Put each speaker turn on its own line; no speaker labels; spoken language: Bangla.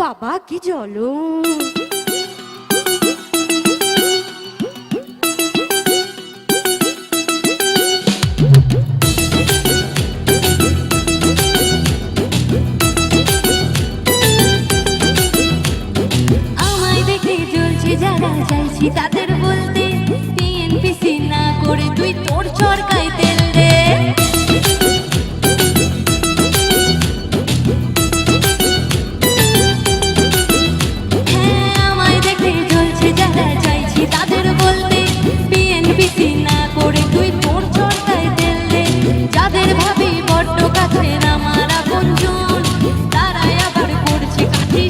বাবা কি জ্বলন!
আমায় দেখে জ্বলছে যারা, চাইছি তাদের বলতে টিএনপিসি না করে তুই তোর চরকায় তেল দে। হ্যাঁ, আমায় দেখে জ্বলছে যারা, চাইছি তাদের বলতে টিএনপিসি না করে তুই তোর চরকায় তেল দে। যাদের ভাবি বড্ড কাছের আমার আপনজন, তারাই আবার করছে কাছে